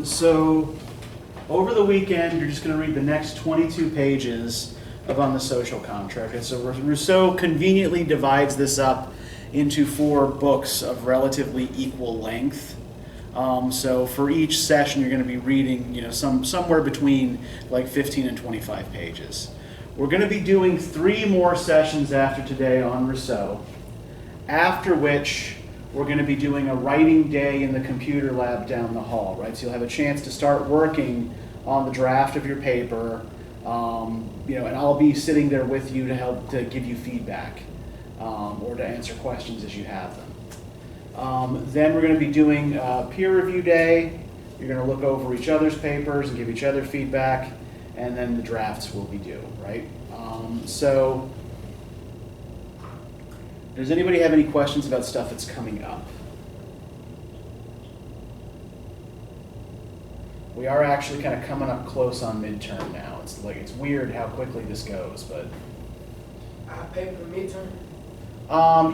So over the weekend, you're just going to read the next 22 pages of On the Social Contract. And so Rousseau conveniently divides this up into 4 books of relatively equal length. So for each session, you're going to be reading, somewhere between like 15 and 25 pages. We're going to be doing 3 more sessions after today on Rousseau, after which we're going to be doing a writing day in the computer lab down the hall, right? So you'll have a chance to start working on the draft of your paper, and I'll be sitting there with you to help to give you feedback or to answer questions as you have them. Then we're going to be doing a peer review day. You're going to look over each other's papers and give each other feedback, and then the drafts will be due, right? So does anybody have any questions about stuff that's coming up? We are actually kind of coming up close on midterm now. It's weird how quickly this goes, but. Paper midterm?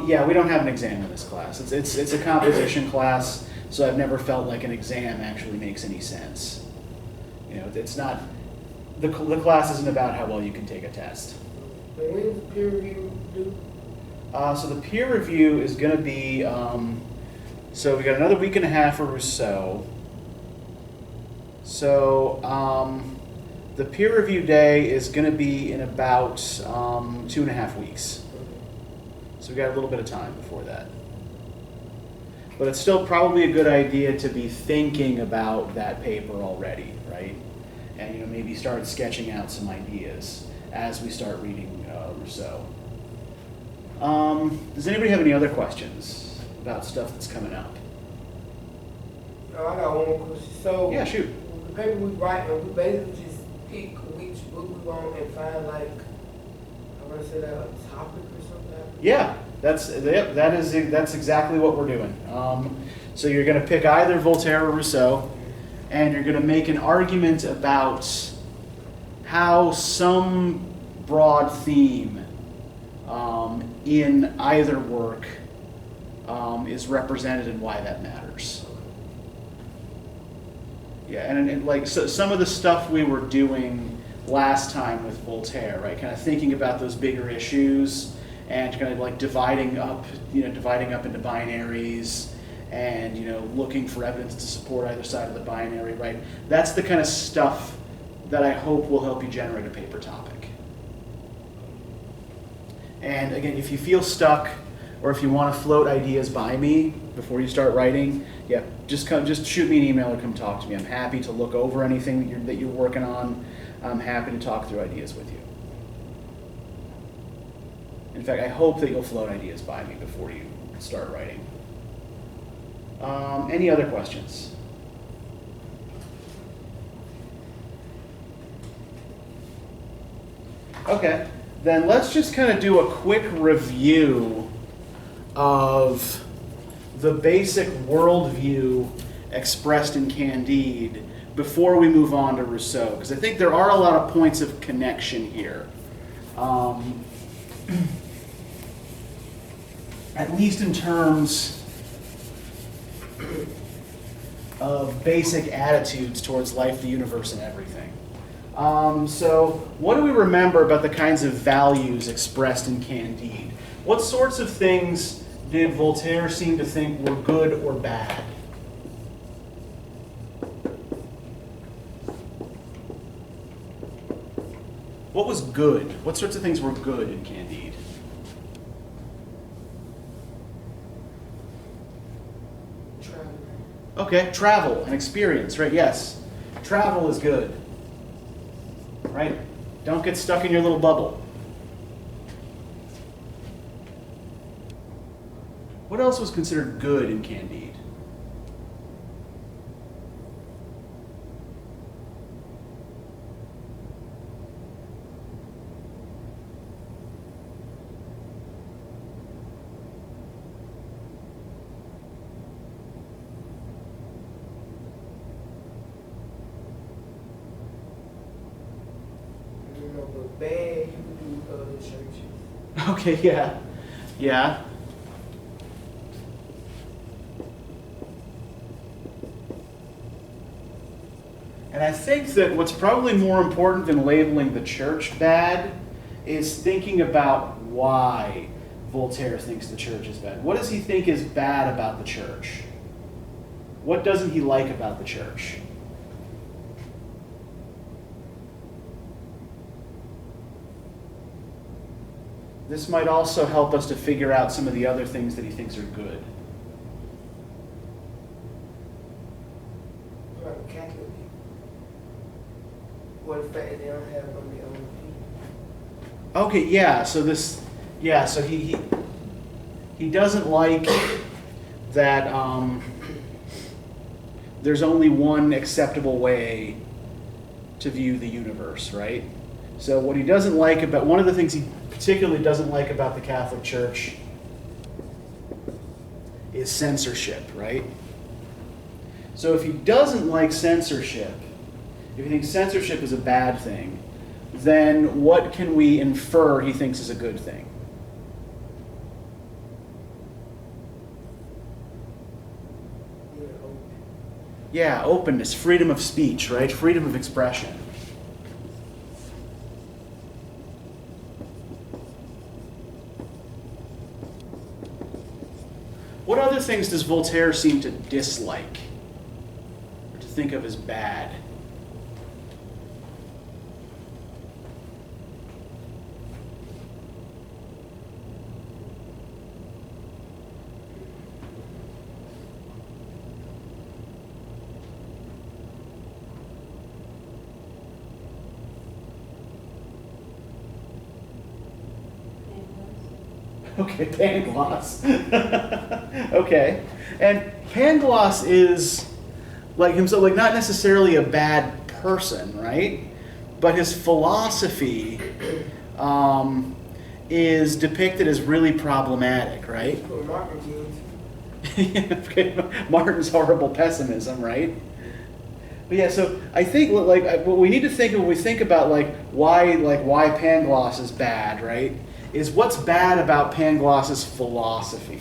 Yeah, we don't have an exam in this class. It's a composition class, so I've never felt like an exam actually makes any sense. It's not, the class isn't about how well you can take a test. When is the peer review due? So the peer review is going to be, so we got another week and a half for Rousseau. So the peer review day is going to be in about 2.5 weeks. So we got a little bit of time before that. But it's still probably a good idea to be thinking about that paper already, right? And maybe start sketching out some ideas as we start reading Rousseau. Does anybody have any other questions about stuff that's coming up? No, I got one more question. So Yeah, shoot. the paper we write, we basically just pick which book we want and find a topic or something. Yeah, that's exactly what we're doing. So you're going to pick either Voltaire or Rousseau, and you're going to make an argument about how some broad theme in either work is represented and why that matters. Yeah, and so some of the stuff we were doing last time with Voltaire, right? Kind of thinking about those bigger issues and kind of dividing up into binaries and looking for evidence to support either side of the binary, right? That's the kind of stuff that I hope will help you generate a paper topic. And again, if you feel stuck or if you want to float ideas by me before you start writing, yeah, just shoot me an email or come talk to me. I'm happy to look over anything that you're working on. I'm happy to talk through ideas with you. In fact, I hope that you'll float ideas by me before you start writing. Any other questions? Okay, then let's just kind of do a quick review of the basic worldview expressed in Candide before we move on to Rousseau, because I think there are a lot of points of connection here. At least in terms of basic attitudes towards life, the universe, and everything. So what do we remember about the kinds of values expressed in Candide? What sorts of things did Voltaire seem to think were good or bad? What was good? What sorts of things were good in Candide? Travel. Okay, travel and experience, right? Yes. Travel is good. Right? Don't get stuck in your little bubble. What else was considered good in Candide? But bad, you can do other churches. Okay, yeah. Yeah. And I think that what's probably more important than labeling the church bad is thinking about why Voltaire thinks the church is bad. What does he think is bad about the church? What doesn't he like about the church? This might also help us to figure out some of the other things that he thinks are good. Like Catholic. What the fact that they don't have on their own people. Okay, yeah. So he doesn't like that there's only one acceptable way to view the universe, right? So what he doesn't like about, one of the things he particularly doesn't like about the Catholic Church is censorship, right? So if he doesn't like censorship, if he thinks censorship is a bad thing, then what can we infer he thinks is a good thing? Yeah, openness, freedom of speech, right? Freedom of expression. What other things does Voltaire seem to dislike or to think of as bad? Okay, Pangloss. Okay. And Pangloss is, like himself, like not necessarily a bad person, right? But his philosophy is depicted as really problematic, right? Well, Martin did. Okay, Martin's horrible pessimism, right? But yeah, so I think like what we need to think of when we think about why Pangloss is bad, right? Is what's bad about Pangloss's philosophy.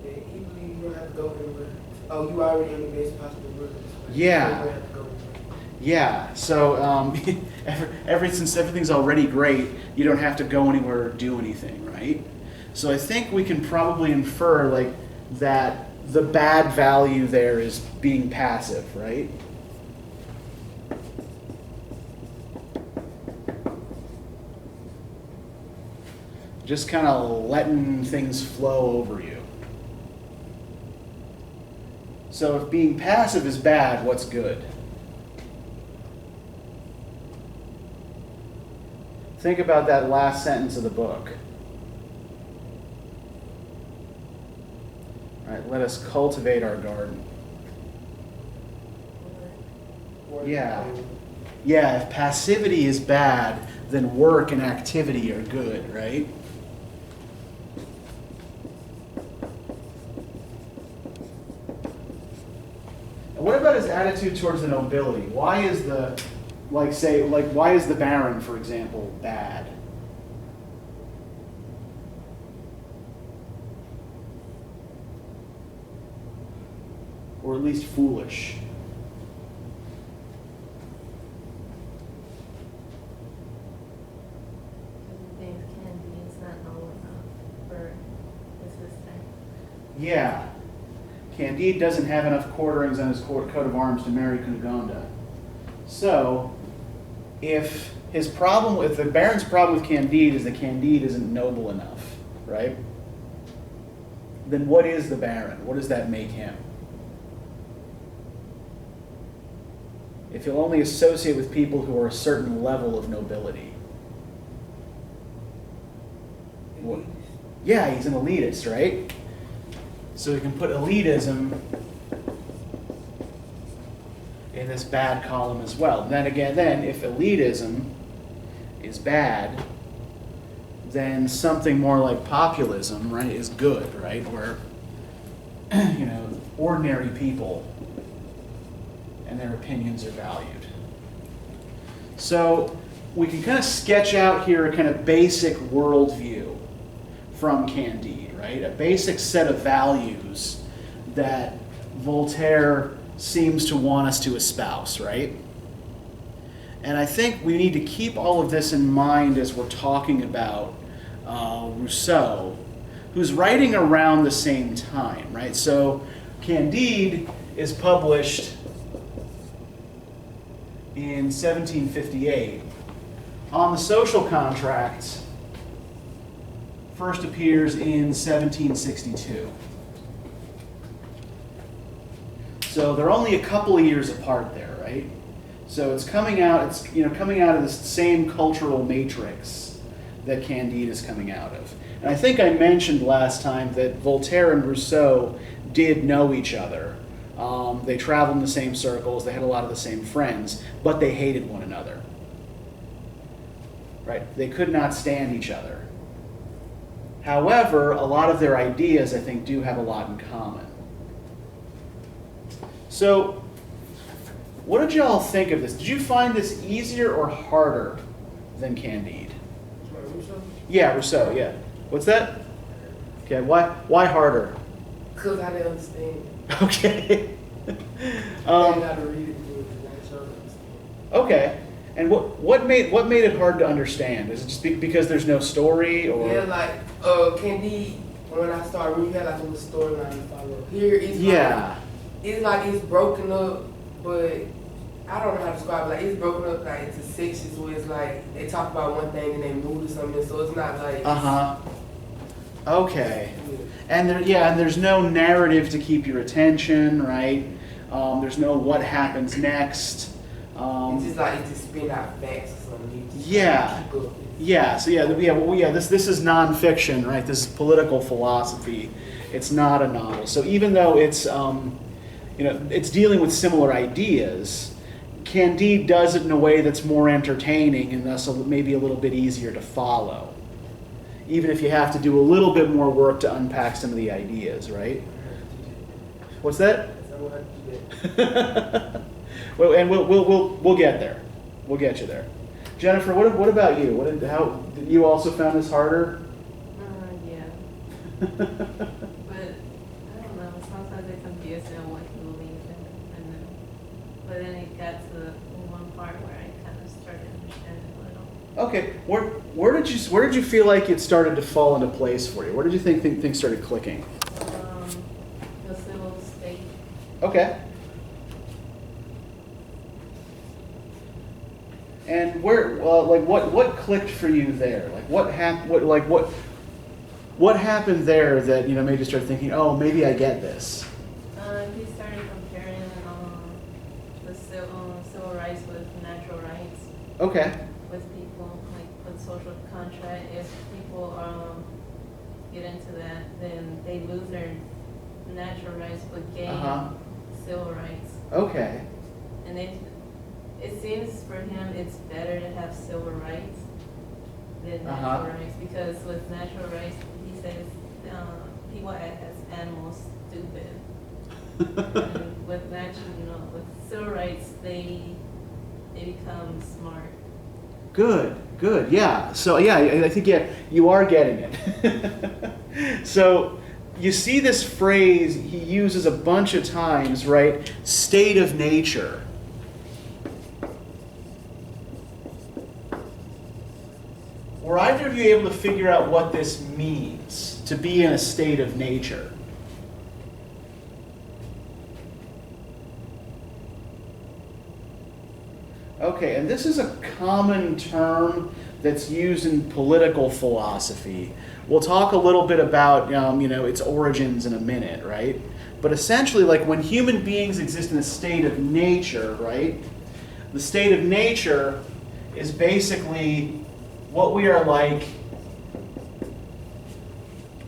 Yeah, he believes you don't have to go anywhere. Oh, you already in the best possible world. Yeah. You don't have to go anywhere. Yeah, so since everything's already great, you don't have to go anywhere or do anything, right? So I think we can probably infer that the bad value there is being passive, right? Just kind of letting things flow over you. So if being passive is bad, what's good? Think about that last sentence of the book. All right, let us cultivate our garden. Yeah. Yeah, if passivity is bad, then work and activity are good, right? And what about his attitude towards the nobility? Why is why is the Baron, for example, bad? Or at least foolish? Yeah. Candide doesn't have enough quarterings on his coat of arms to marry Cunegonde. So, if the Baron's problem with Candide is that Candide isn't noble enough, right? Then what is the Baron? What does that make him? If he'll only associate with people who are a certain level of nobility. Yeah, he's an elitist, right? So we can put elitism in this bad column as well. Then if elitism is bad, then something more like populism, right, is good, right? Where ordinary people and their opinions are valued. So we can kind of sketch out here a kind of basic worldview from Candide, right? A basic set of values that Voltaire seems to want us to espouse, right? And I think we need to keep all of this in mind as we're talking about Rousseau, who's writing around the same time, right? So Candide is published in 1758. On the Social Contract first appears in 1762. So they're only a couple of years apart there, right? So it's coming out of the same cultural matrix that Candide is coming out of. And I think I mentioned last time that Voltaire and Rousseau did know each other. They traveled in the same circles, they had a lot of the same friends, but they hated one another. Right? They could not stand each other. However, a lot of their ideas, I think, do have a lot in common. So, what did y'all think of this? Did you find this easier or harder than Candide? Rousseau? Yeah, Rousseau, yeah. What's that? Okay, why harder? Because I didn't understand. Okay. I gotta read it to understand. Okay. And what made it hard to understand? Is it just because there's no story, or? Yeah, like Candide. When I started reading, had like a little storyline to follow. Here it's it's broken up, but I don't know how to describe it. Like it's broken up like into sections where it's like they talk about one thing and they move to something, so it's not like. Okay. And there's no narrative to keep your attention, right? There's no what happens next. It's just like it just spit out facts or something. Yeah. This is nonfiction, right? This is political philosophy. It's not a novel. So even though it's it's dealing with similar ideas, Candide does it in a way that's more entertaining and thus maybe a little bit easier to follow. Even if you have to do a little bit more work to unpack some of the ideas, right? What's that? Well, and we'll get there. We'll get you there. Jennifer, what about you? How did you also found this harder? Yeah. But I don't know. Sometimes it confused me on what he believed in, but then it got to one part where I kind of started understanding a little. Okay, where did you feel like it started to fall into place for you? Where did you think things started clicking? The civil state. Okay. And what clicked for you there? Like what happened there that made you start thinking, oh, maybe I get this? He started comparing the civil rights with natural rights. Okay. With people, like with social contract. If people get into that, then they lose their natural rights but gain civil rights. Okay. And it seems for him it's better to have civil rights than natural rights, because with natural rights, he says people as animals stupid. And with with civil rights, they become smart. Good, yeah. So yeah, I think you are getting it. So you see this phrase he uses a bunch of times, right? State of nature. Were either of you able to figure out what this means, to be in a state of nature? Okay, and this is a common term that's used in political philosophy. We'll talk a little bit about its origins in a minute, right? But essentially, like when human beings exist in a state of nature, right? The state of nature is basically what we are like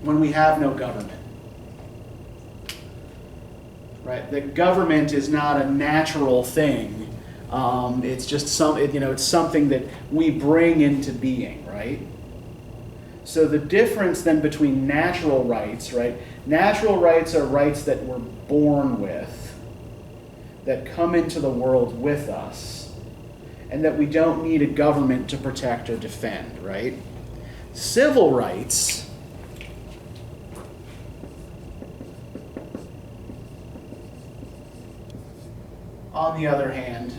when we have no government. Right? The government is not a natural thing. It's just it's something that we bring into being, right? So the difference then between natural rights, right? Natural rights are rights that we're born with, that come into the world with us, and that we don't need a government to protect or defend, right? Civil rights on the other hand,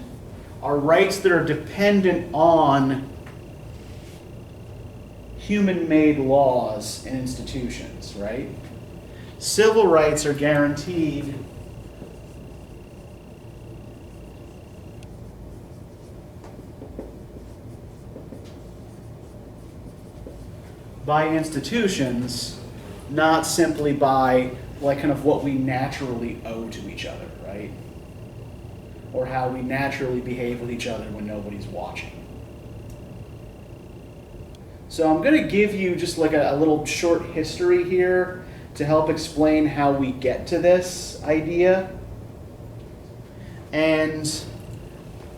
are rights that are dependent on human-made laws and institutions, right? Civil rights are guaranteed by institutions, not simply by like kind of what we naturally owe to each other, right? Or how we naturally behave with each other when nobody's watching. So I'm going to give you just like a little short history here to help explain how we get to this idea. And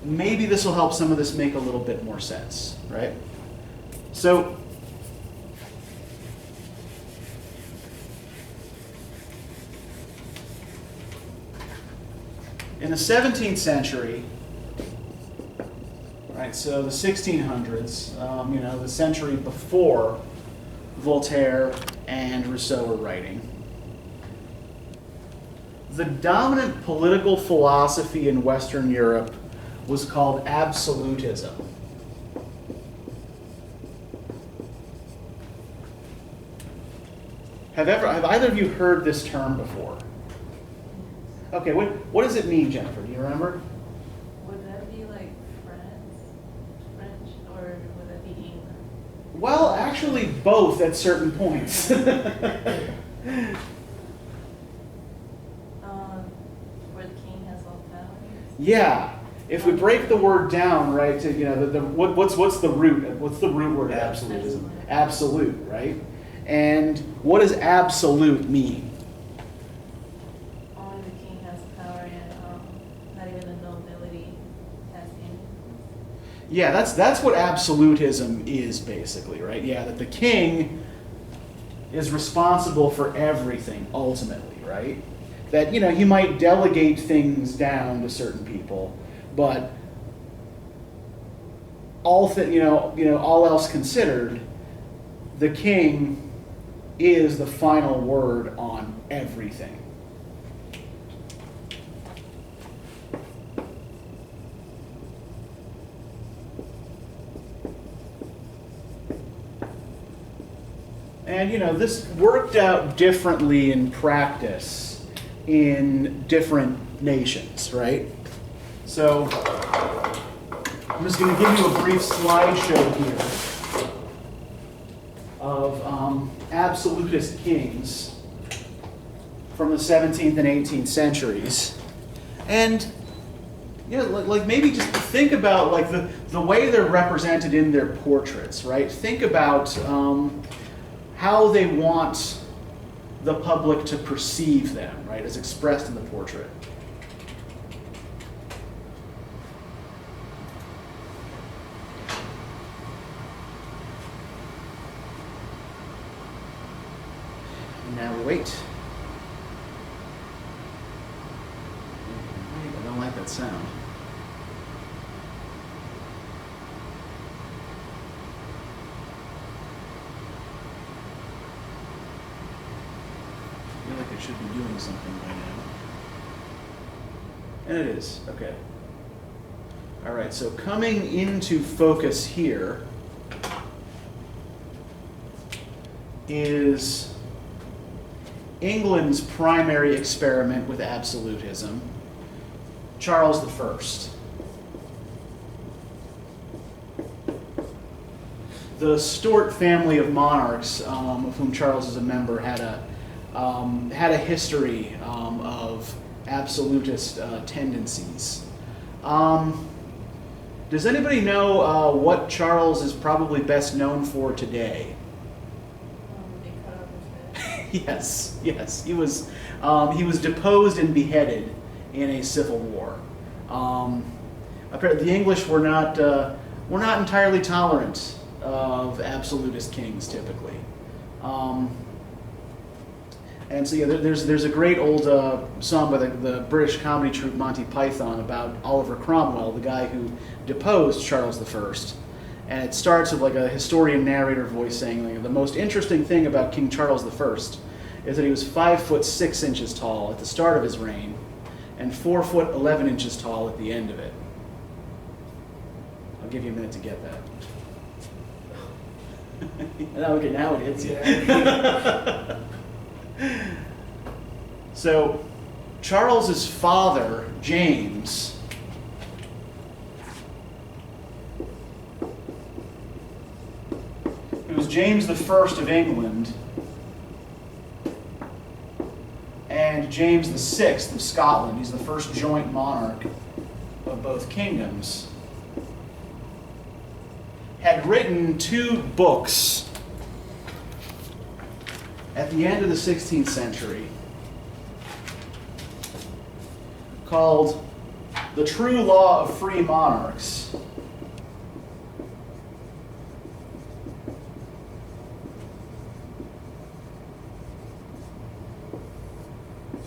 maybe this will help some of this make a little bit more sense, right? So in the 17th century, right, so the 1600s, the century before Voltaire and Rousseau were writing, the dominant political philosophy in Western Europe was called Absolutism. Have either of you heard this term before? Okay, what does it mean, Jennifer? Do you remember? Would that be like French, or would that be England? Well, actually both at certain points. Where the king has all power? Yeah. If we break the word down, right, to what's the root? What's the root word of absolutism? Absolute, right? And what does absolute mean? Only the king has power, and not even the nobility has any. Yeah, that's what absolutism is basically, right? Yeah, that the king is responsible for everything ultimately, right? That he might delegate things down to certain people, but all else considered, the king is the final word on everything. And this worked out differently in practice in different nations, right? So I'm just going to give you a brief slideshow here of absolutist kings from the 17th and 18th centuries. And like maybe just think about like the way they're represented in their portraits, right? Think about how they want the public to perceive them, right, as expressed in the portrait. And now we wait. I don't like that sound. I feel like it should be doing something by now. And it is. Okay. All right, so coming into focus here is England's primary experiment with absolutism, Charles I. The Stuart family of monarchs, of whom Charles is a member, had a history of absolutist tendencies. Does anybody know what Charles is probably best known for today? They cut off his head. Yes. He was deposed and beheaded in a civil war. Apparently, the English were not entirely tolerant of absolutist kings typically. And so there's a great old song by the British comedy troupe Monty Python about Oliver Cromwell, the guy who deposed Charles I. And it starts with like a historian narrator voice saying, like, the most interesting thing about King Charles I is that he was 5'6" tall at the start of his reign, and 4 foot 11 inches tall at the end of it. I'll give you a minute to get that. Okay, now it hits you. Yeah. So, Charles's father, James, it was James the First of England and James the Sixth of Scotland. He's the first joint monarch of both kingdoms. Had written 2 books at the end of the 16th century called The True Law of Free Monarchs.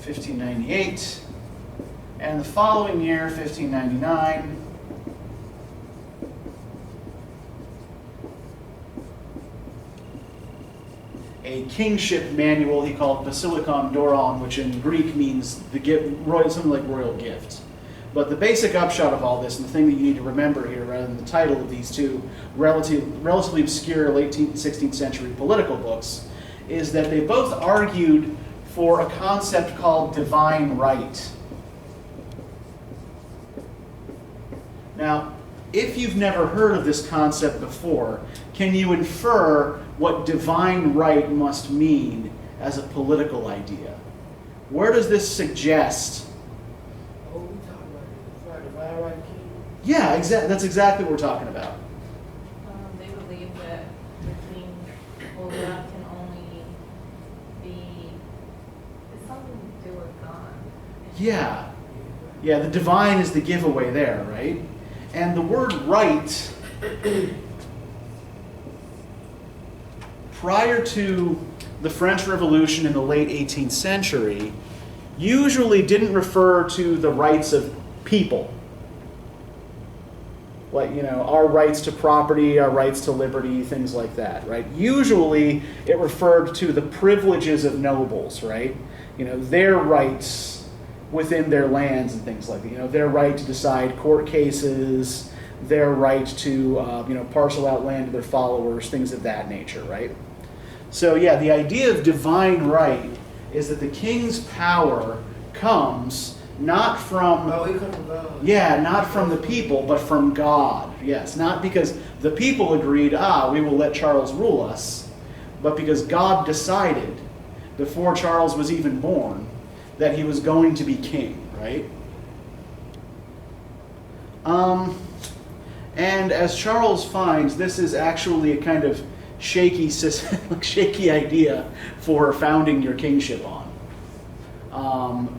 (1598), and the following year, 1599, a kingship manual he called Basilikon Doron, which in Greek means the gift, something like royal gift. But the basic upshot of all this, and the thing that you need to remember here, rather than the title of these 2 relatively obscure late 16th century political books, is that they both argued for a concept called divine right. Now, if you've never heard of this concept before, can you infer what divine right must mean as a political idea? Where does this suggest? Oh, we talking about it. It's like divine right king. Yeah, that's exactly what we're talking about. They believe that the king, well, God can only be, it's something to do with God. Yeah. Yeah, the divine is the giveaway there, right? And the word right, prior to the French Revolution in the late 18th century, usually didn't refer to the rights of people. Like, our rights to property, our rights to liberty, things like that, right? Usually it referred to the privileges of nobles, right? Their rights within their lands and things like that. Their right to decide court cases, their right to, parcel out land to their followers, things of that nature, right? So yeah, the idea of divine right is that the king's power comes not from... Oh, it comes from God. Yeah, not from the people, but from God. Yes, not because the people agreed, we will let Charles rule us, but because God decided before Charles was even born that he was going to be king, right? And as Charles finds, this is actually a kind of shaky idea for founding your kingship on.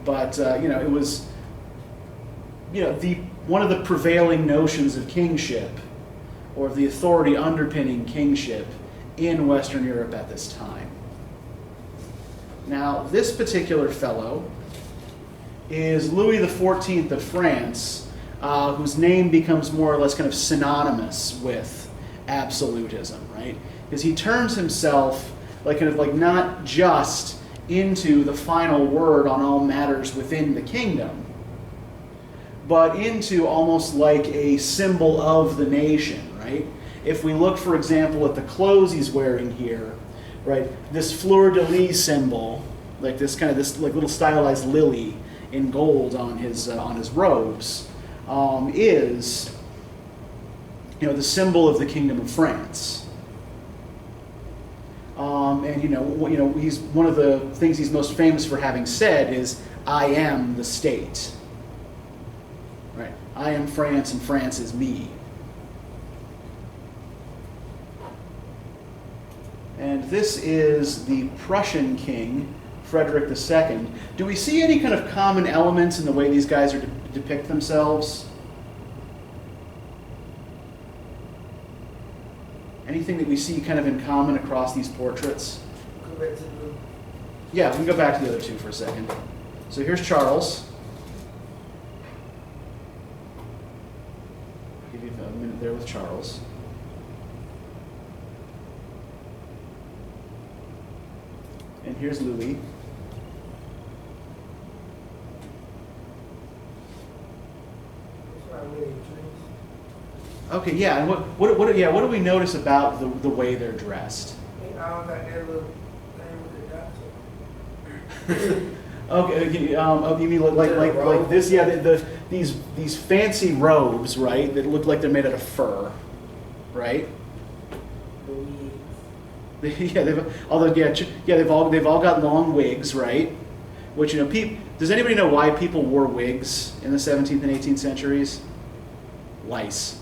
It was, one of the prevailing notions of kingship, or of the authority underpinning kingship in Western Europe at this time. Now, this particular fellow is Louis XIV of France, whose name becomes more or less kind of synonymous with absolutism, right? Because he turns himself not just into the final word on all matters within the kingdom, but into almost like a symbol of the nation, right? If we look, for example, at the clothes he's wearing here, right, this fleur-de-lis symbol, like this little stylized lily in gold on his robes, is the symbol of the Kingdom of France. He's one of the things he's most famous for having said is, "I am the state." Right? I am France, and France is me. And this is the Prussian king, Frederick II. Do we see any kind of common elements in the way these guys are depict themselves? Anything that we see kind of in common across these portraits? Go back to the... Yeah, we can go back to the other two for a second. So here's Charles. I'll give you a minute there with Charles. And here's Louis. Not really dressed. Okay, yeah. And what do we notice about the way they're dressed? They all got that little thing with the doctor. Okay, you mean like this? Yeah, these fancy robes, right? That look like they're made out of fur, right? The wigs. Yeah, they've all got long wigs, right? Which does anybody know why people wore wigs in the 17th and 18th centuries? Lice.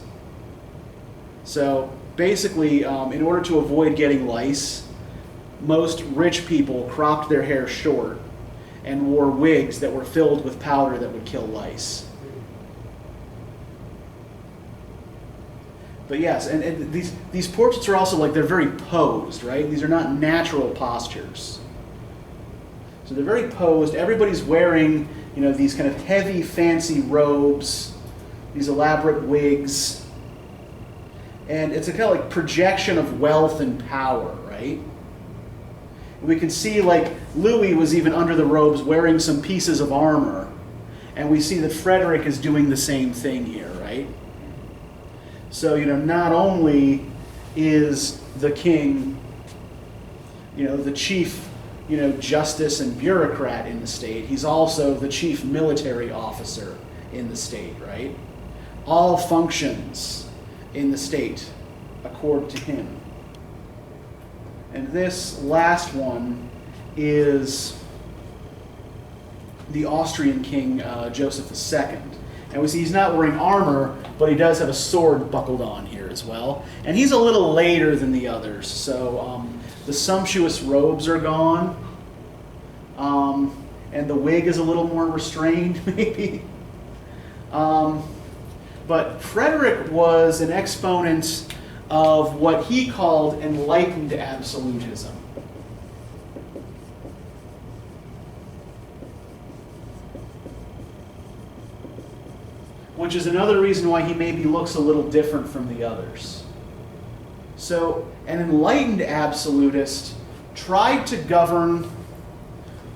So basically, in order to avoid getting lice, most rich people cropped their hair short and wore wigs that were filled with powder that would kill lice. But yes, and these portraits are also they're very posed, right? These are not natural postures. So they're very posed. Everybody's wearing, these kind of heavy, fancy robes, these elaborate wigs. And it's a kind of projection of wealth and power, right? We can see Louis was even under the robes wearing some pieces of armor. And we see that Frederick is doing the same thing here, right? So, not only is the king, the chief, justice and bureaucrat in the state, he's also the chief military officer in the state, right? All functions in the state accord to him. And this last one is the Austrian king, Joseph II. And we see he's not wearing armor, but he does have a sword buckled on here as well. And he's a little later than the others. So the sumptuous robes are gone. And the wig is a little more restrained, maybe. But Frederick was an exponent of what he called enlightened absolutism. Which is another reason why he maybe looks a little different from the others. So, an enlightened absolutist tried to govern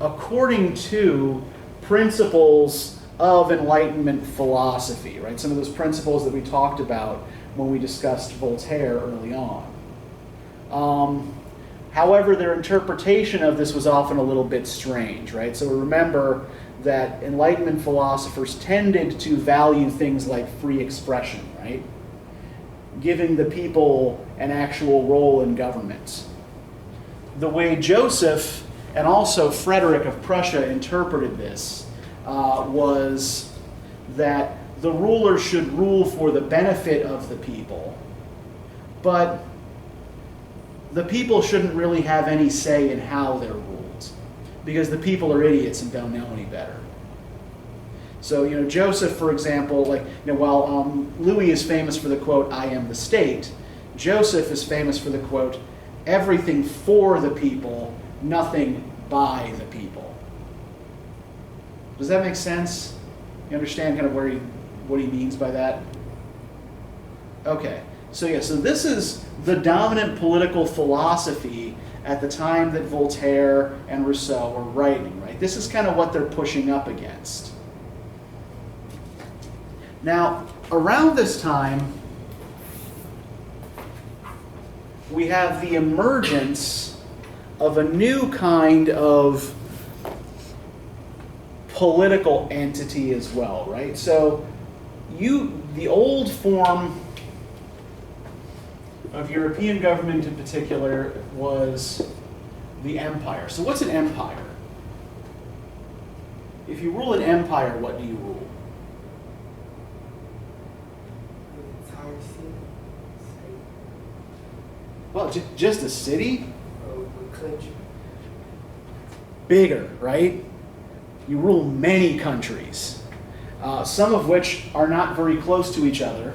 according to principles of Enlightenment philosophy, right? Some of those principles that we talked about when we discussed Voltaire early on. However, their interpretation of this was often a little bit strange, right? So remember that Enlightenment philosophers tended to value things like free expression, right? Giving the people an actual role in government. The way Joseph and also Frederick of Prussia interpreted this was that the ruler should rule for the benefit of the people, but the people shouldn't really have any say in how they're ruled, because the people are idiots and don't know any better. So, Joseph, for example, while Louis is famous for the quote, "I am the state," Joseph is famous for the quote, "Everything for the people, nothing by the people." Does that make sense? You understand kind of what he means by that? Okay. So this is the dominant political philosophy at the time that Voltaire and Rousseau were writing, right? This is kind of what they're pushing up against. Now, around this time, we have the emergence of a new kind of political entity as well, right? So the old form of European government in particular was the empire. So what's an empire? If you rule an empire, what do you rule? The entire city. Well, just a city? The country. Bigger, right? You rule many countries, some of which are not very close to each other,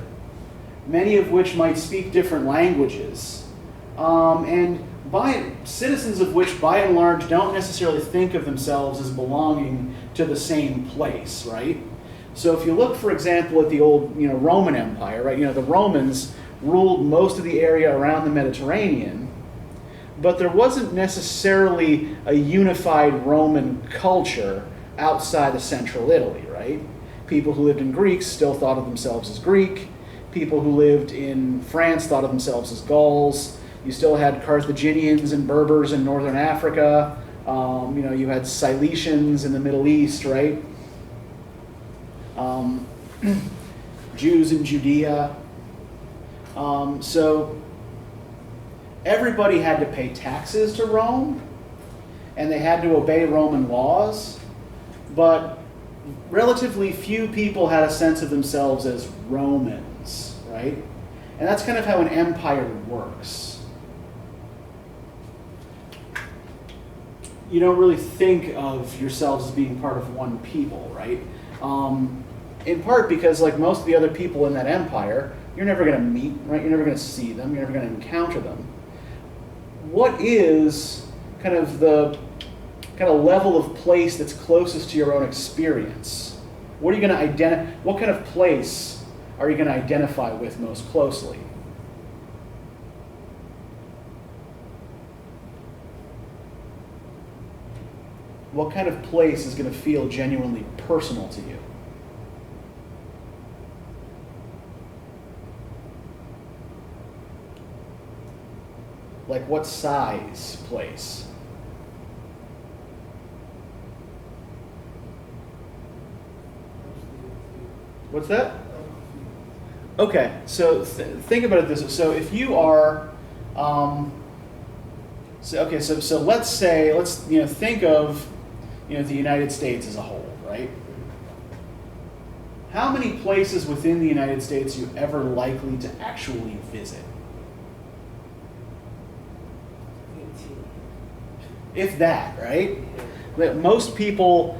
many of which might speak different languages, and citizens of which, by and large, don't necessarily think of themselves as belonging to the same place, right? So if you look, for example, at the old Roman Empire, right? The Romans ruled most of the area around the Mediterranean, but there wasn't necessarily a unified Roman culture outside of central Italy, right? People who lived in Greece still thought of themselves as Greek. People who lived in France thought of themselves as Gauls. You still had Carthaginians and Berbers in northern Africa. You had Cilicians in the Middle East, right? Jews in Judea. So everybody had to pay taxes to Rome, and they had to obey Roman laws, but relatively few people had a sense of themselves as Romans, right? And that's kind of how an empire works. You don't really think of yourselves as being part of one people, right? In part because, like most of the other people in that empire, you're never going to meet, right? You're never going to see them. You're never going to encounter them. What is kind of the level of place that's closest to your own experience? What are you going to what kind of place are you going to identify with most closely? What kind of place is going to feel genuinely personal to you? Like what size place? What's that? Okay, so think about it this way. So if you are, so let's think of the United States as a whole, right? How many places within the United States are you ever likely to actually visit? If that, right? Most people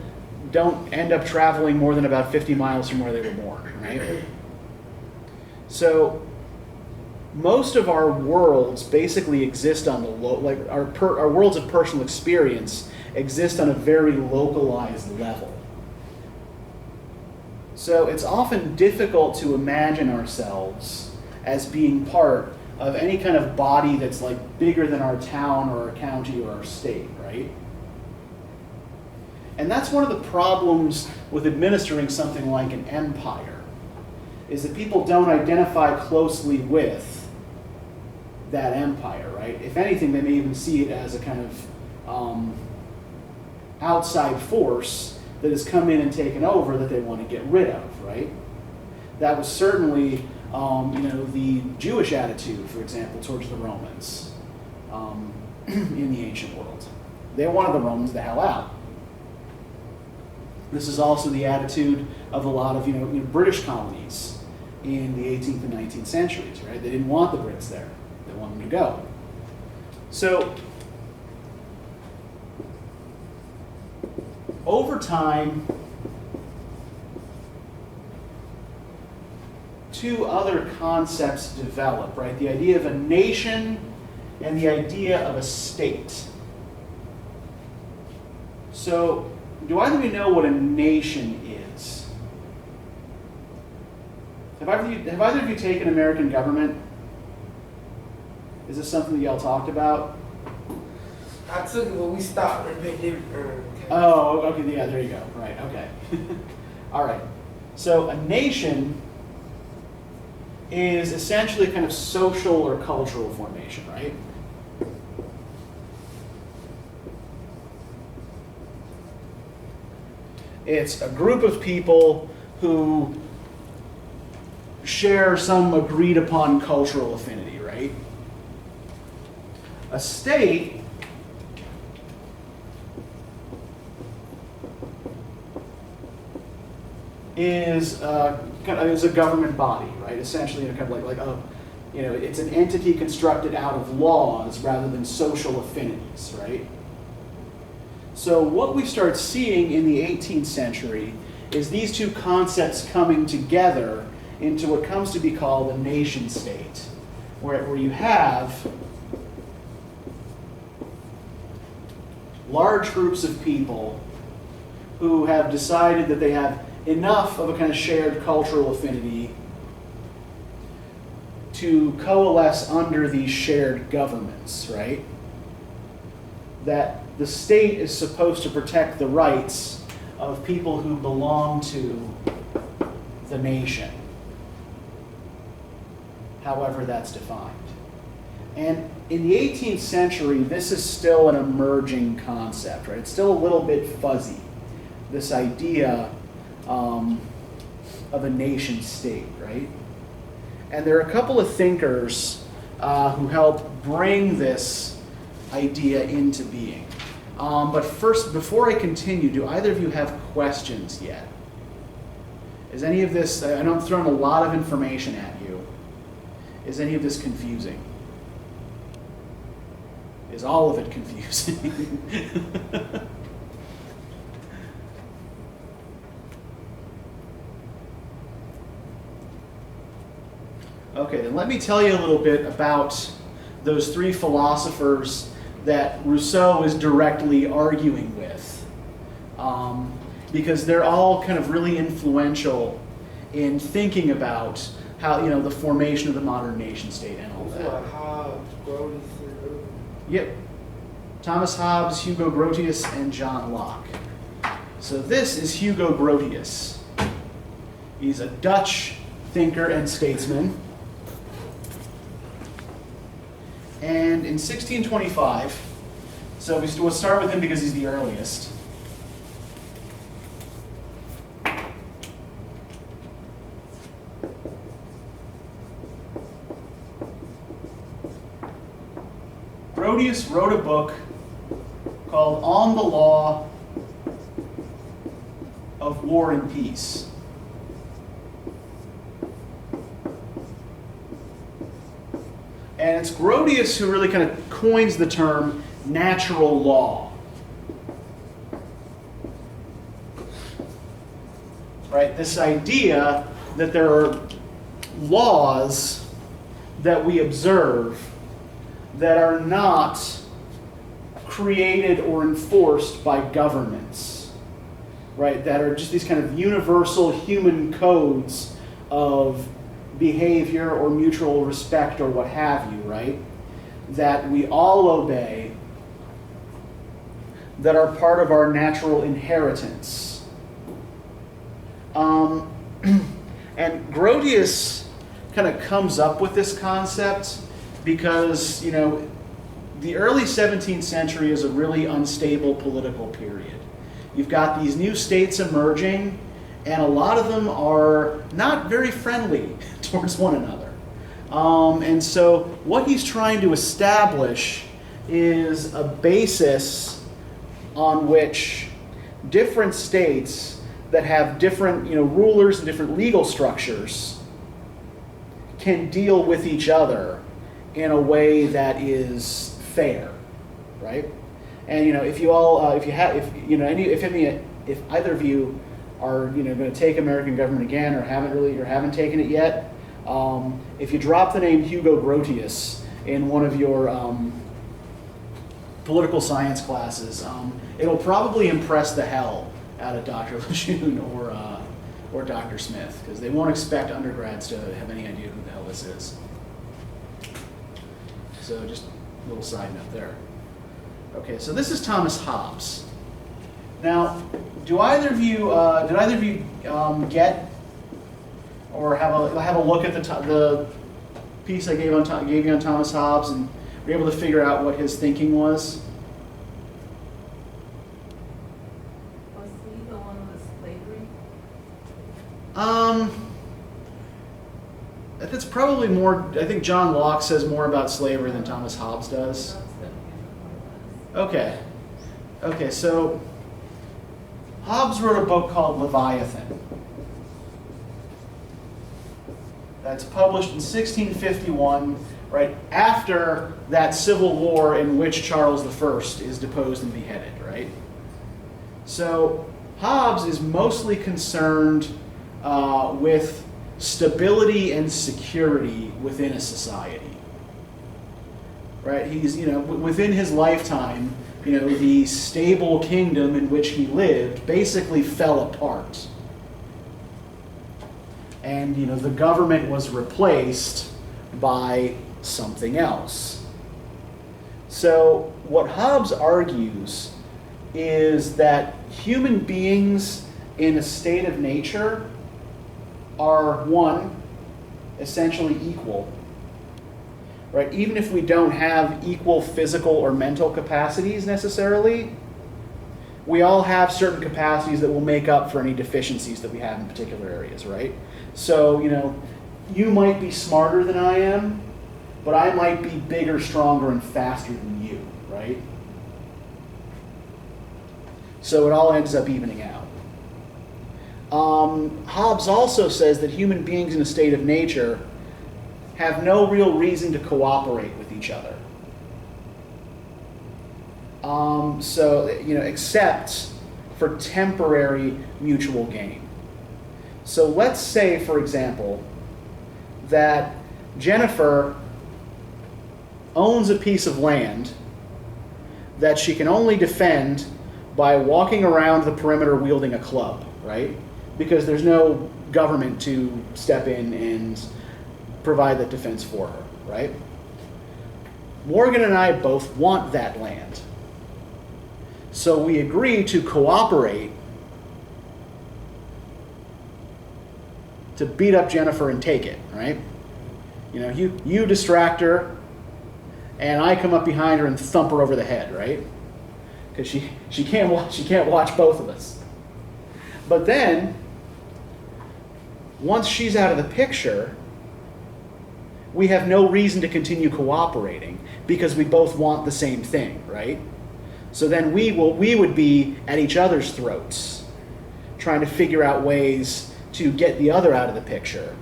don't end up traveling more than about 50 miles from where they were born, right? So most of our worlds basically exist on the our worlds of personal experience exist on a very localized level. So it's often difficult to imagine ourselves as being part of any kind of body that's like bigger than our town or our county or our state, right? And that's one of the problems with administering something like an empire, is that people don't identify closely with that empire, right? If anything, they may even see it as a kind of outside force that has come in and taken over that they want to get rid of, right? That was certainly the Jewish attitude, for example, towards the Romans in the ancient world. They wanted the Romans the hell out. This is also the attitude of a lot of British colonies in the 18th and 19th centuries, right? They didn't want the Brits there. They wanted them to go. So over time, two other concepts develop, right? The idea of a nation and the idea of a state. So, do either of you know what a nation is? Have either of you taken American government? Is this something that y'all talked about? I took it, but we stopped. Oh, okay, yeah, there you go. Right, okay. All right. So, a nation is essentially a kind of social or cultural formation, right? It's a group of people who share some agreed upon cultural affinity, right? A state is a government body, right? Essentially, kind of like it's an entity constructed out of laws rather than social affinities, right? So what we start seeing in the 18th century is these two concepts coming together into what comes to be called a nation state, where you have large groups of people who have decided that they have enough of a kind of shared cultural affinity to coalesce under these shared governments, right? That the state is supposed to protect the rights of people who belong to the nation, however that's defined. And in the 18th century, this is still an emerging concept, right? It's still a little bit fuzzy, this idea of a nation state, right? And there are a couple of thinkers who help bring this idea into being. But first, before I continue, do either of you have questions yet? Is any of this, I know I'm throwing a lot of information at you. Is any of this confusing? Is all of it confusing? Okay, then let me tell you a little bit about those three philosophers that Rousseau is directly arguing with. Because they're all kind of really influential in thinking about how, the formation of the modern nation state and all that. Hobbes, Grotius, Yep. Thomas Hobbes, Hugo Grotius, and John Locke. So this is Hugo Grotius. He's a Dutch thinker and statesman. And in 1625, so we'll start with him because he's the earliest. Grotius wrote a book called On the Law of War and Peace. And it's Grotius who really kind of coins the term natural law. Right? This idea that there are laws that we observe that are not created or enforced by governments, right? That are just these kind of universal human codes of behavior or mutual respect or what have you, right? That we all obey, that are part of our natural inheritance. And Grotius kind of comes up with this concept because, the early 17th century is a really unstable political period. You've got these new states emerging, and a lot of them are not very friendly towards one another. And so what he's trying to establish is a basis on which different states that have different rulers and different legal structures can deal with each other in a way that is fair, right? And if you all, if either of you are going to take American government again or haven't taken it yet, if you drop the name Hugo Grotius in one of your political science classes, it'll probably impress the hell out of Dr. Lejeune or Dr. Smith, because they won't expect undergrads to have any idea who the hell this is. So just a little side note there. Okay, so this is Thomas Hobbes. Now, did either of you get or have a look at the piece I gave you on Thomas Hobbes, and were able to figure out what his thinking was? Was he the one with slavery? That's probably more. I think John Locke says more about slavery than Thomas Hobbes does. Okay, so Hobbes wrote a book called Leviathan. That's published in 1651, right after that civil war in which Charles I is deposed and beheaded, right? So Hobbes is mostly concerned with stability and security within a society, right? He's, within his lifetime, the stable kingdom in which he lived basically fell apart. And, the government was replaced by something else. So what Hobbes argues is that human beings in a state of nature are, one, essentially equal, right? Even if we don't have equal physical or mental capacities necessarily, we all have certain capacities that will make up for any deficiencies that we have in particular areas, right? So, you might be smarter than I am, but I might be bigger, stronger, and faster than you, right? So it all ends up evening out. Hobbes also says that human beings in a state of nature have no real reason to cooperate with each other. Except for temporary mutual gain. So let's say, for example, that Jennifer owns a piece of land that she can only defend by walking around the perimeter wielding a club, right? Because there's no government to step in and provide that defense for her, right? Morgan and I both want that land. So we agree to cooperate to beat up Jennifer and take it, right? You distract her, and I come up behind her and thump her over the head, right? Because she can't watch both of us. But then, once she's out of the picture, we have no reason to continue cooperating because we both want the same thing, right? So then we would be at each other's throats, trying to figure out ways to get the other out of the picture,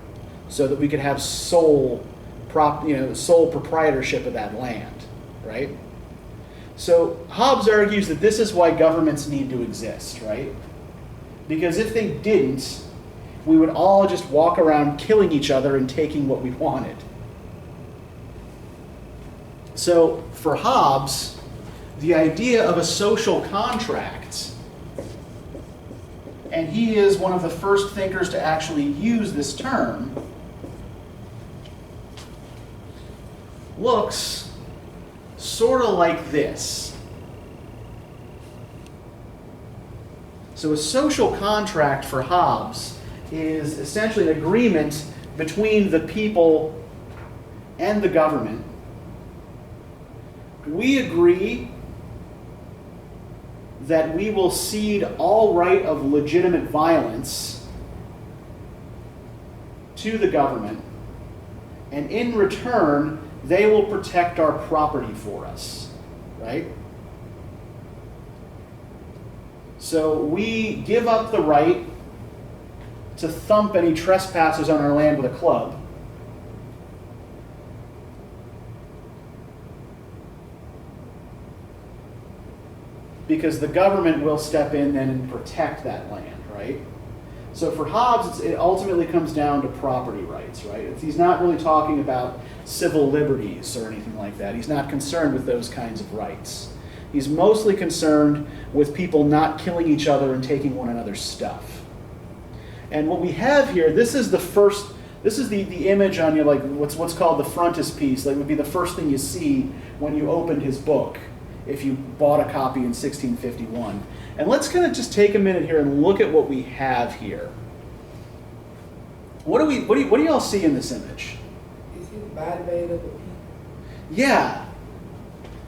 so that we could have sole proprietorship of that land, right? So Hobbes argues that this is why governments need to exist, right? Because if they didn't, we would all just walk around killing each other and taking what we wanted. So for Hobbes, the idea of a social contract, and he is one of the first thinkers to actually use this term, looks sort of like this. So a social contract for Hobbes is essentially an agreement between the people and the government. We agree that we will cede all right of legitimate violence to the government, and in return, they will protect our property for us, right? So we give up the right to thump any trespassers on our land with a club. Because the government will step in then and protect that land, right? So for Hobbes, it ultimately comes down to property rights, right? He's not really talking about civil liberties or anything like that. He's not concerned with those kinds of rights. He's mostly concerned with people not killing each other and taking one another's stuff. And what we have here, this is the image on your, like, what's called the frontispiece. Like, would be the first thing you see when you opened his book, if you bought a copy in 1651. And let's kind of just take a minute here and look at what we have here. What do y'all see in this image? Is his body made up of people? Yeah.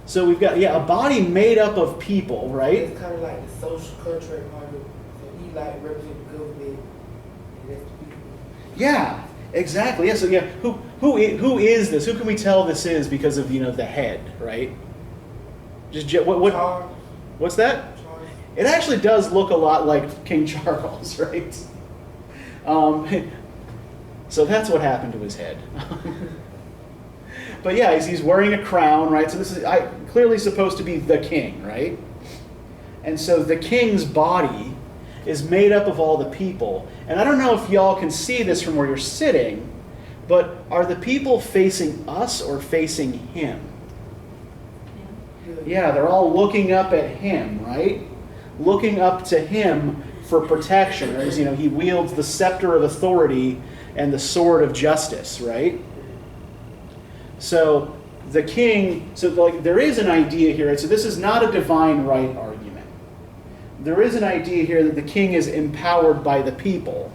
So we've got, a body made up of people, right? It's kind of like the social contract part of it. So he like represents the government, and that's the people. Yeah, exactly. Yeah. So who is this? Who can we tell this is because of the head, right? Just what? Charles. What's that? Charles. It actually does look a lot like King Charles, right? So that's what happened to his head. But yeah, he's wearing a crown, right? So this is clearly supposed to be the king, right? And so the king's body is made up of all the people. And I don't know if y'all can see this from where you're sitting, but are the people facing us or facing him? Yeah, they're all looking up at him, right? Looking up to him for protection. As he wields the scepter of authority and the sword of justice, right? So the king, there is an idea here. So this is not a divine right argument. There is an idea here that the king is empowered by the people.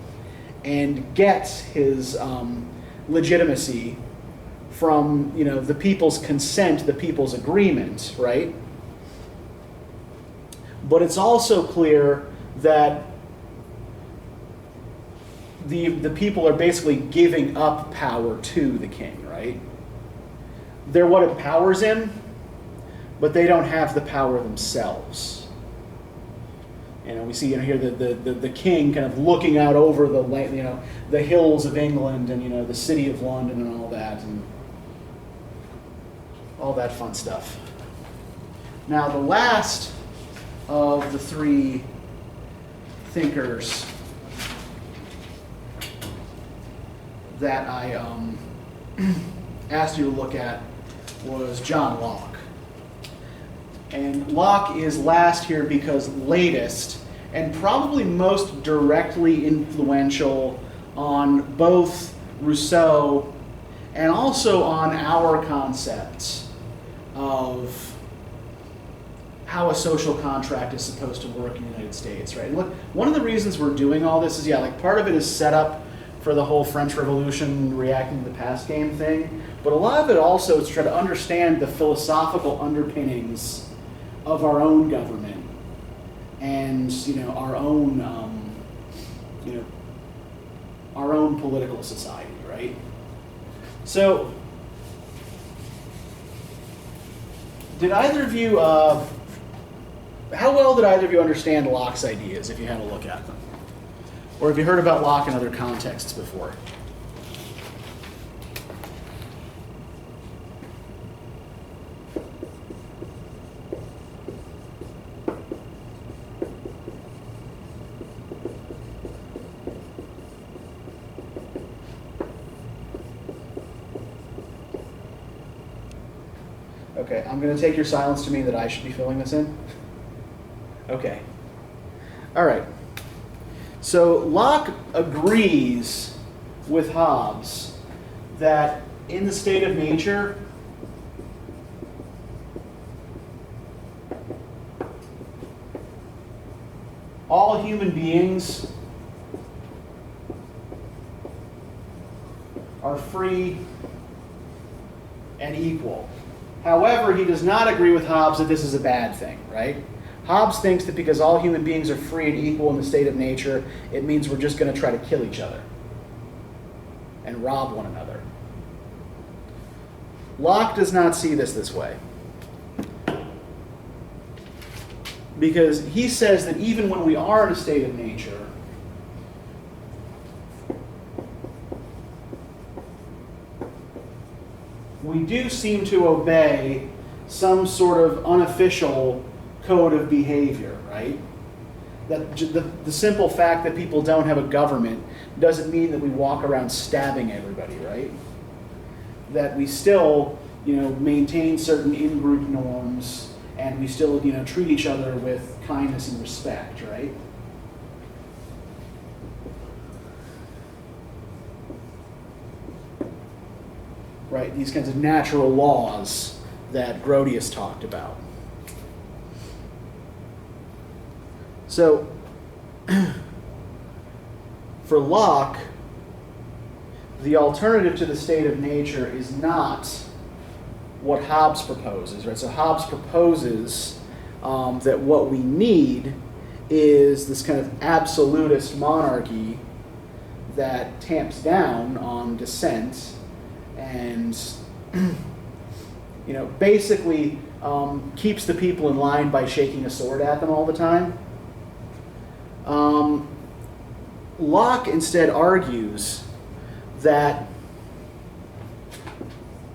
and gets his legitimacy from, you know, the people's consent, the people's agreement, right? But it's also clear that the people are basically giving up power to the king, right? They're what empowers him, but they don't have the power themselves. You know, we see, you know, here the king kind of looking out over the, you know, the hills of England and, you know, the city of London and all that fun stuff. Now, the last of the three thinkers that I asked you to look at was John Locke. And Locke is last here because latest and probably most directly influential on both Rousseau and also on our concepts of how a social contract is supposed to work in the United States, right? And look, one of the reasons we're doing all this is, yeah, like part of it is set up for the whole French Revolution reacting to the past game thing, but a lot of it also is to try to understand the philosophical underpinnings of our own government and, you know, our own, you know, our own political society, right? So, did either of you, how well did either of you understand Locke's ideas if you had a look at them? Or have you heard about Locke in other contexts before? Okay, I'm going to take your silence to mean that I should be filling this in. Okay. All right. So Locke agrees with Hobbes that in the state of nature, all human beings are free and equal. However, he does not agree with Hobbes that this is a bad thing, right? Hobbes thinks that because all human beings are free and equal in the state of nature, it means we're just going to try to kill each other and rob one another. Locke does not see this way, because he says that even when we are in a state of nature, we do seem to obey some sort of unofficial code of behavior, right? That the simple fact that people don't have a government doesn't mean that we walk around stabbing everybody, right? That we still, you know, maintain certain in-group norms, and we still, you know, treat each other with kindness and respect, right? Right, these kinds of natural laws that Grotius talked about. So, for Locke, the alternative to the state of nature is not what Hobbes proposes, right? So Hobbes proposes that what we need is this kind of absolutist monarchy that tamps down on dissent and, you know, basically keeps the people in line by shaking a sword at them all the time. Locke instead argues that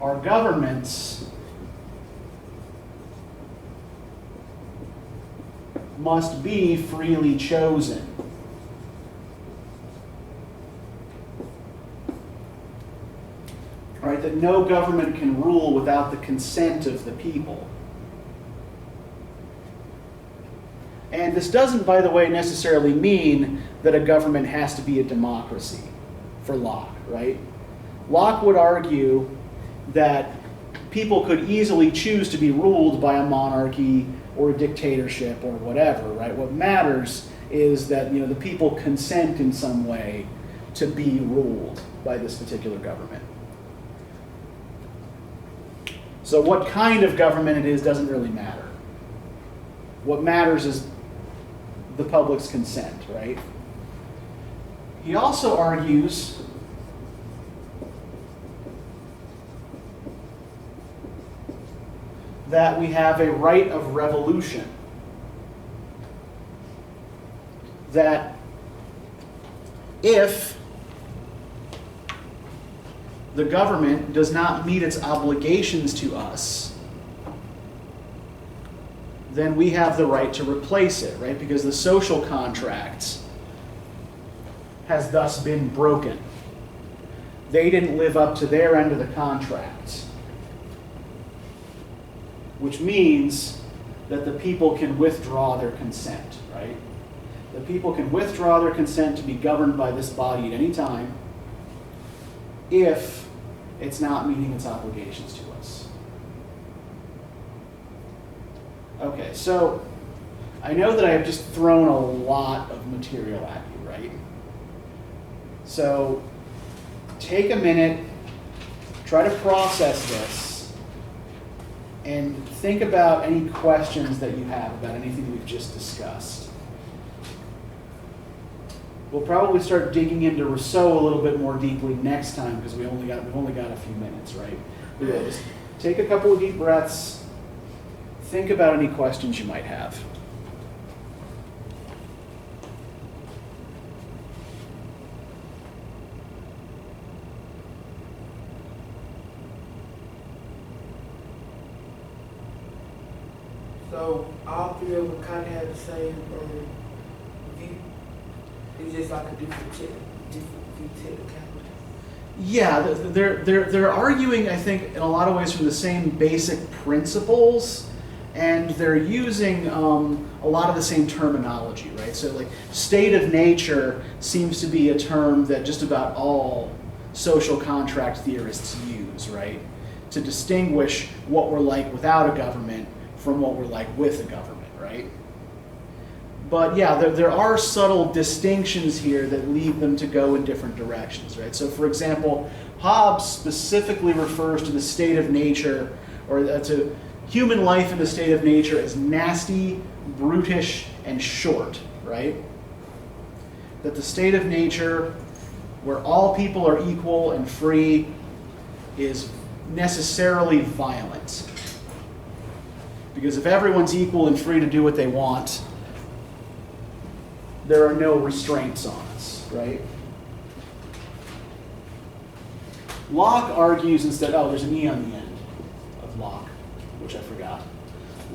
our governments must be freely chosen. Right, that no government can rule without the consent of the people. And this doesn't, by the way, necessarily mean that a government has to be a democracy for Locke, right? Locke would argue that people could easily choose to be ruled by a monarchy or a dictatorship or whatever, right? What matters is that, you know, the people consent in some way to be ruled by this particular government. So what kind of government it is doesn't really matter. What matters is the public's consent, right? He also argues that we have a right of revolution. That if the government does not meet its obligations to us, then we have the right to replace it, right? Because the social contract has thus been broken. They didn't live up to their end of the contract, which means that the people can withdraw their consent, right? The people can withdraw their consent to be governed by this body at any time if it's not meeting its obligations to us. Okay, so I know that I have just thrown a lot of material at you, right? So take a minute, try to process this, and think about any questions that you have about anything we've just discussed. We'll probably start digging into Rousseau a little bit more deeply next time because we've only got a few minutes, right? But yeah, just take a couple of deep breaths. Think about any questions you might have. So all three of them kind of have the same view. It's just like a different view to the capital. Yeah, they're arguing, I think, in a lot of ways from the same basic principles, and they're using a lot of the same terminology, right? So like state of nature seems to be a term that just about all social contract theorists use, right? To distinguish what we're like without a government from what we're like with a government, right? But yeah, there are subtle distinctions here that lead them to go in different directions, right? So for example, Hobbes specifically refers to the state of nature, or to human life in the state of nature, as nasty, brutish, and short, right? That the state of nature, where all people are equal and free, is necessarily violent. Because if everyone's equal and free to do what they want, there are no restraints on us, right? Locke argues instead, oh, there's an E on the end of Locke, which I forgot.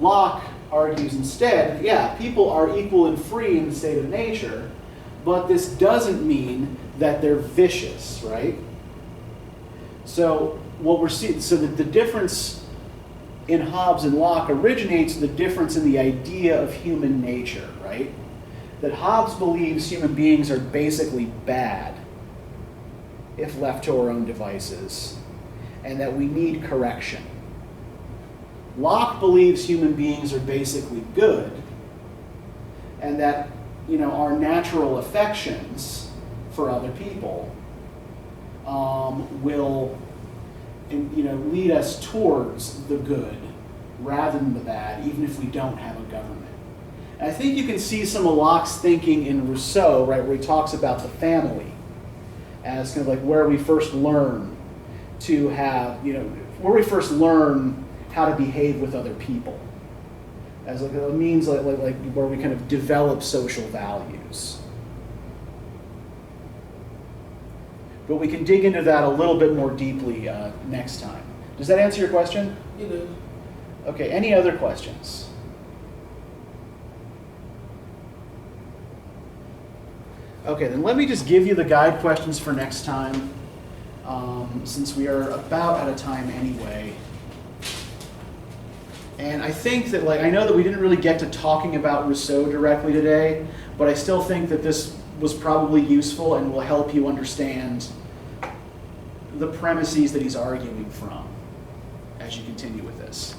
Locke argues instead, yeah, people are equal and free in the state of nature, but this doesn't mean that they're vicious, right? So what we're seeing, so the difference in Hobbes and Locke originates in the difference in the idea of human nature, right? That Hobbes believes human beings are basically bad if left to our own devices, and that we need correction. Locke believes human beings are basically good, and that, you know, our natural affections for other people will, you know, lead us towards the good rather than the bad, even if we don't have a government. And I think you can see some of Locke's thinking in Rousseau, right, where he talks about the family as kind of like where we first learn to have, you know, where we first learn how to behave with other people, as like a means like where we kind of develop social values. But we can dig into that a little bit more deeply next time. Does that answer your question? You do. Okay, any other questions? Okay, then let me just give you the guide questions for next time, since we are about out of time anyway. And I think that, like, I know that we didn't really get to talking about Rousseau directly today, but I still think that this was probably useful and will help you understand the premises that he's arguing from as you continue with this.